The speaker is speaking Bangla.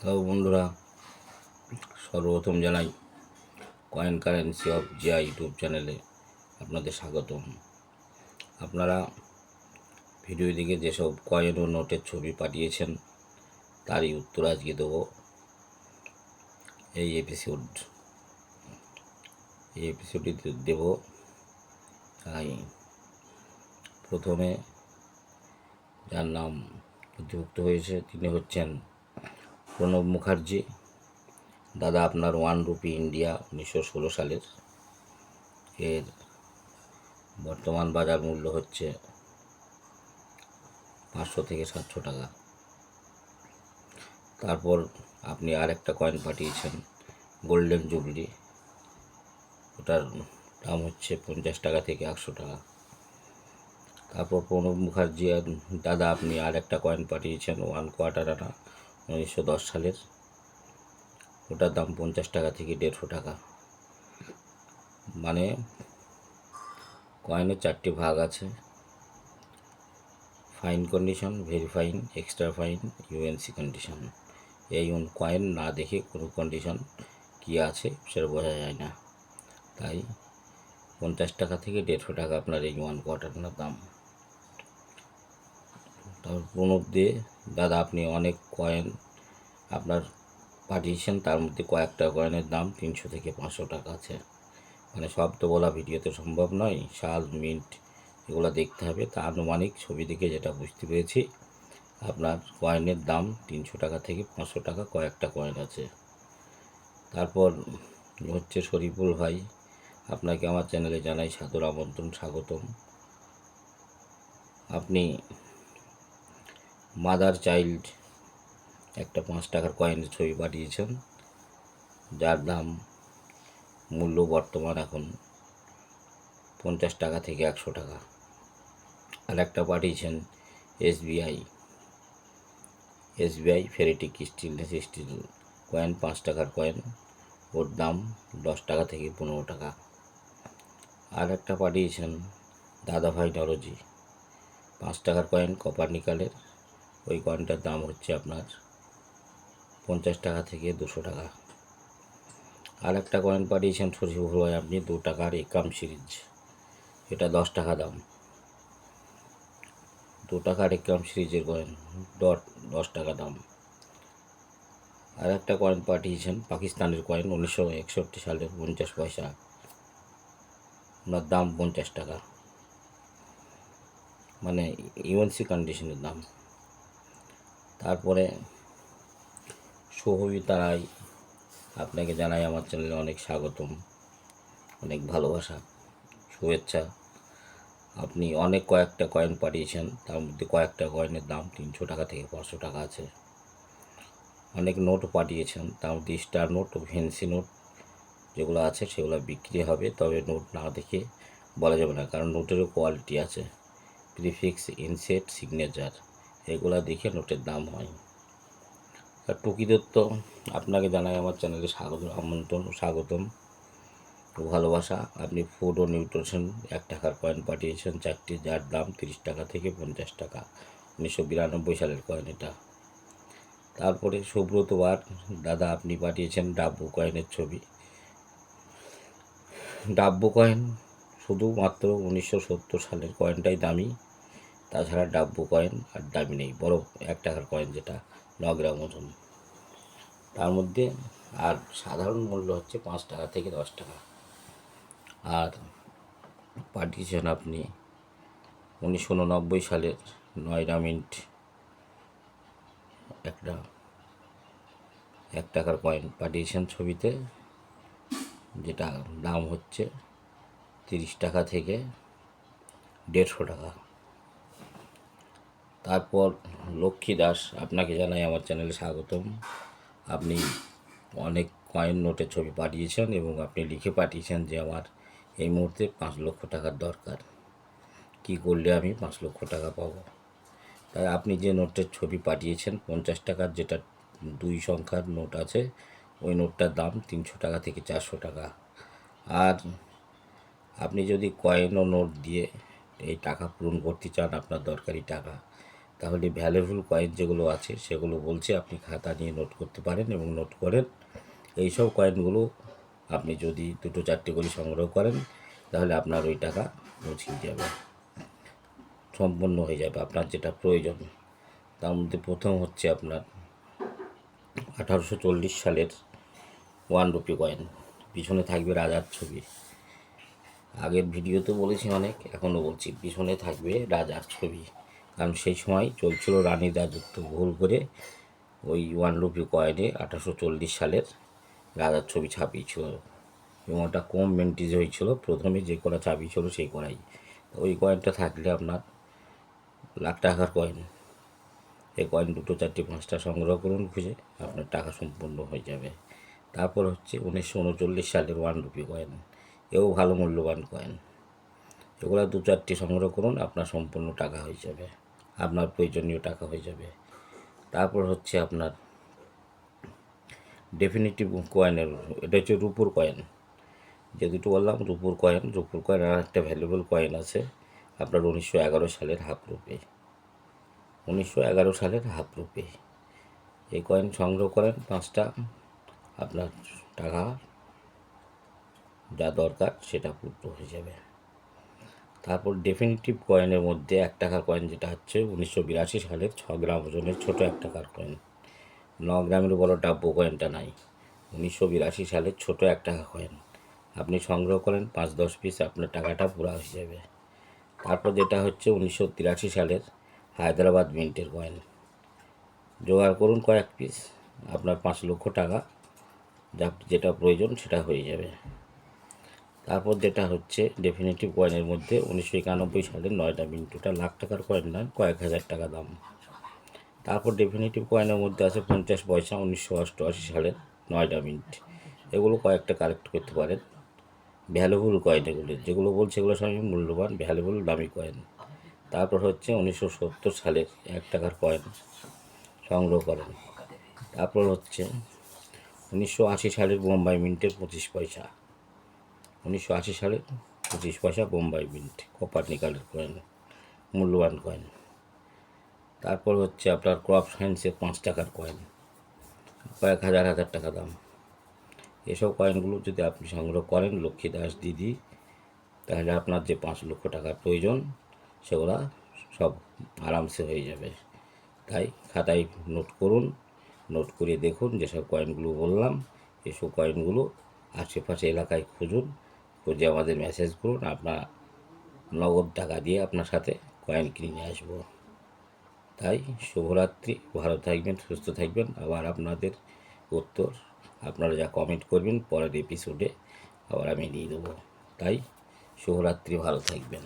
হ্যালো বন্ধুরা, সর্বপ্রথম জানাই coin currency of Zia YouTube চ্যানেলে আপনাদের স্বাগতম। আপনারা ভিডিও দিকে যেসব কয়েন ও নোটের ছবি পাঠিয়েছেন তারই উত্তর আজকে দেবো এই এপিসোডে দেব। তাই প্রথমে যার নাম নথিভুক্ত হয়েছে তিনি হচ্ছেন প্রণব মুখার্জি। দাদা আপনার 1 রুপি ইন্ডিয়া 1916 সালের, এর বর্তমান বাজার মূল্য হচ্ছে 500 থেকে 700 টাকা। তারপর আপনি আর একটা কয়েন পাঠিয়েছেন গোল্ডেন জুবলি, ওটার দাম হচ্ছে 50 টাকা থেকে 100 টাকা। তারপর প্রণব মুখার্জি দাদা আপনি আর একটা কয়েন পাঠিয়েছেন 1/4 আনা 1910 সালের, ওটার দাম 50 টাকা থেকে 150 টাকা। মানে কয়েনের 4টি ভাগ আছে: fine condition, very fine, extra fine, UNC condition. এই কয়েন না দেখে কোনো কন্ডিশন কী আছে সেটা বোঝা যায় না। তাই 50 টাকা থেকে 150 টাকা আপনার এই 1/4 আনার দাম। তারপর প্রণব দিয়ে দাদা আপনি অনেক কয়েন আপনার পাঠিয়েছেন, তার মধ্যে কয়েকটা কয়েনের দাম 300 থেকে 500 টাকা আছে। মানে সব তো বলা ভিডিওতে সম্ভব নয়, সাল মিন্ট এগুলো দেখতে হবে। তা আনুমানিক ছবি দেখে যেটা বুঝতে পেরেছি আপনার কয়েনের দাম 300 টাকা থেকে 500 টাকা কয়েকটা কয়েন আছে। তারপর হচ্ছে শরীফুল ভাই, আপনাকে আমার চ্যানেলে জানাই সাদর আমন্ত্রণ, স্বাগতম। আপনি মাদার চাইল্ড একটা 5 টাকার কয়েনের ছবি পাঠিয়েছেন, যার দাম মূল্য বর্তমান এখন 50 টাকা থেকে 100 টাকা। আর একটা পাঠিয়েছেন SBI ferritic stainless steel coin, 5 টাকার কয়েন, ওর দাম 10 টাকা থেকে 15 টাকা। আর একটা পাঠিয়েছেন দাদাভাই নরজি 5 টাকার কয়েন কপার নিকালের, ওই কয়েনটার দাম হচ্ছে আপনার 50 টাকা থেকে 200 টাকা। আর একটা কয়েন পাঠিয়েছেন শরীফুল ভাই আপনি 2 টাকার একাম সিরিজ, এটা 10 টাকা দাম। 2 টাকার একাম সিরিজের কয়েন 10 টাকা দাম। আর একটা কয়েন পাঠিয়েছেন পাকিস্তানের কয়েন 1961 সালের 50 পয়সা, ওনার দাম 50 টাকা, মানে ইউএনসি কন্ডিশনের দাম। তারপরে সোহবি তারাই, আপনাকে জানাই আমার চ্যানেলে অনেক স্বাগতম, অনেক ভালোবাসা, শুভেচ্ছা। আপনি অনেক কয়েকটা কয়েন পাঠিয়েছেন, তার মধ্যে কয়েকটা কয়েনের দাম 300 টাকা থেকে 500 টাকা আছে। অনেক নোটও পাঠিয়েছেন, তার মধ্যে স্টার নোট ও ফেন্সি নোট যেগুলো আছে সেগুলো বিক্রি হবে, তবে নোট না দেখে বলা যাবে না, কারণ নোটেরও কোয়ালিটি আছে, প্রিফিক্স, ইনসেট, সিগনেচার, এগুলো দেখে নোটের দাম হয়। আর টুকি দত্ত, আপনাকে জানাই আমার চ্যানেলে স্বাগতম ও ভালোবাসা। আপনি ফুড ও নিউট্রিশন 1 টাকার কয়েন পাঠিয়েছেন 4টি, যার দাম 30 টাকা থেকে 50 টাকা, 1992 সালের কয়েন এটা। তারপরে সুব্রত বার দাদা আপনি পাঠিয়েছেন ডাব্বু কয়েনের ছবি। ডাব্বু কয়েন শুধুমাত্র 1970 সালের কয়েনটাই দামি, তাছাড়া ডাব্বু কয়েন আর দামি নেই, বড় 1 টাকার কয়েন যেটা 9 গ্রাম ওজন, তার মধ্যে। আর সাধারণ মূল্য হচ্ছে 5 টাকা থেকে 10 টাকা। আর পাঠিয়েছেন আপনি 1989 সালের 9 মিন্ট একটা 1 টাকার কয়েন পাঠিয়েছেন ছবিতে, যেটা দাম হচ্ছে 30 টাকা থেকে 150 টাকা। তারপর লক্ষ্মী দাস, আপনাকে জানাই আমার চ্যানেলে স্বাগতম। আপনি অনেক কয়েন নোটের ছবি পাঠিয়েছেন এবং আপনি লিখে পাঠিয়েছেন যে আমার এই মুহূর্তে 5 লক্ষ টাকার দরকার, কি করলে আমি 5 লক্ষ টাকা পাবো। তাই আপনি যে নোটের ছবি পাঠিয়েছেন 50 টাকার, যেটা 2 সংখ্যার নোট আছে, ওই নোটটার দাম 300 টাকা থেকে 400 টাকা। আর আপনি যদি কয়েন ও নোট দিয়ে এই টাকা পূরণ করতে চান, আপনার দরকারি টাকা, তাহলে ভ্যালুয়েবল কয়েন যেগুলো আছে সেগুলো বলছে, আপনি খাতা নিয়ে নোট করতে পারেন এবং নোট করেন। এইসব কয়েনগুলো আপনি যদি 2-4টে করে সংগ্রহ করেন তাহলে আপনার ওই টাকা পৌঁছিয়ে যাবে, সম্পন্ন হয়ে যাবে আপনার যেটা প্রয়োজন। তার মধ্যে প্রথম হচ্ছে আপনার 1840 সালের 1 রুপি কয়েন, পিছনে থাকবে রাজার ছবি। আগের ভিডিওতে বলেছি অনেক, এখনও বলছি, পিছনে থাকবে রাজার ছবি, কারণ সেই সময় চলছিল রানীর রাজত্ব। ভুল করে ওই 1 রুপি কয়েনে 1840 সালের রাজার ছবি ছাপিয়েছিল এবং ওটা কম মেন্টেজ হয়েছিল। প্রথমে যে করা ছাপিয়েছিল সেই করাই, ওই কয়েনটা থাকলে আপনার লাখ টাকার কয়েন। এই কয়েন 2-4-5টা সংগ্রহ করুন খুঁজে, আপনার টাকা সম্পূর্ণ হয়ে যাবে। তারপর হচ্ছে 1939 সালের 1 রুপি কয়েন, এও ভালো মূল্যবান কয়েন। এগুলো 2-4টি সংগ্রহ করুন, আপনার সম্পূর্ণ টাকা হয়ে যাবে, আপনার প্রয়োজনীয় টাকা হয়ে যাবে। তারপর হচ্ছে আপনার ডেফিনিটিভ কয়েনের, এটা হচ্ছে রুপোর কয়েন। যে দুটো বললাম রুপোর কয়েন, রুপোর কয়েন আর একটা ভ্যালুয়েবল কয়েন আছে আপনার 1911 সালের হাফ রুপি। 1911 সালের হাফ রুপি এই কয়েন সংগ্রহ করেন 5টা, আপনার টাকা যা দরকার সেটা পূর্ণ হয়ে যাবে। তারপর ডেফিনিটিভ কয়েনের মধ্যে 1 টাকার কয়েন, যেটা হচ্ছে 1982 সালের 6 গ্রাম ওজনের ছোটো 1 টাকার কয়েন। 9 গ্রামের বড় ডাব্বো কয়েনটা নাই, 1982 সালের ছোটো 1 টাকা কয়েন আপনি সংগ্রহ করেন 5-10 পিস, আপনার টাকাটা পুরো হয়ে যাবে। তারপর যেটা হচ্ছে 1983 সালের হায়দ্রাবাদ মিন্টের কয়েন, জোগাড় করুন কয়েক পিস, আপনার 5 লক্ষ টাকা যেটা প্রয়োজন সেটা হয়ে যাবে। তারপর যেটা হচ্ছে ডেফিনিটিভ কয়েনের মধ্যে 1991 সালের 9টা মিন্ট, ওটা লাখ টাকার কয়েন নয়, কয়েক হাজার টাকা দাম। তারপর ডেফিনিটিভ কয়েনের মধ্যে আছে 50 পয়সা, 1988 সালের 9টা মিন্ট। এগুলো কয়েকটা কালেক্ট করতে পারেন। ভ্যালুয়েবল কয়েন এগুলো, যেগুলো বলছে এগুলো সবই মূল্যবান ভ্যালুয়েবল দামি কয়েন। তারপর হচ্ছে 1970 সালের 1 টাকার কয়েন সংগ্রহ করেন। তারপর হচ্ছে 1980 সালের বোম্বাই মিন্টের 25 পয়সা, 1980 সালের 25 পয়সা বোম্বাই মিন্ট, কপার নিকালের কয়েন, মূল্যবান কয়েন। তারপর হচ্ছে আপনার ক্রপ সায়েন্সের 5 টাকার কয়েন, কয়েক হাজার টাকা দাম। এসব কয়েনগুলো যদি আপনি সংগ্রহ করেন লক্ষ্মী দাস দিদি, তাহলে আপনার যে 5 লক্ষ টাকার প্রয়োজন সেগুলো সব আরামসে হয়ে যাবে। তাই খাতায় নোট করুন, নোট করে দেখুন যেসব কয়েনগুলো বললাম, এসব কয়েনগুলো আশেপাশে এলাকায় খুঁজুন, খুঁজে আমাদের মেসেজ করুন, আপনার নগদ টাকা দিয়ে আপনার সাথে কয়েন কিনে নিয়ে আসবো। তাই শুভরাত্রি, ভালো থাকবেন, সুস্থ থাকবেন। আবার আপনাদের উত্তর আপনারা যা কমেন্ট করবেন পরের এপিসোডে আবার আমি দিয়ে দেবো। তাই শুভরাত্রি, ভালো থাকবেন।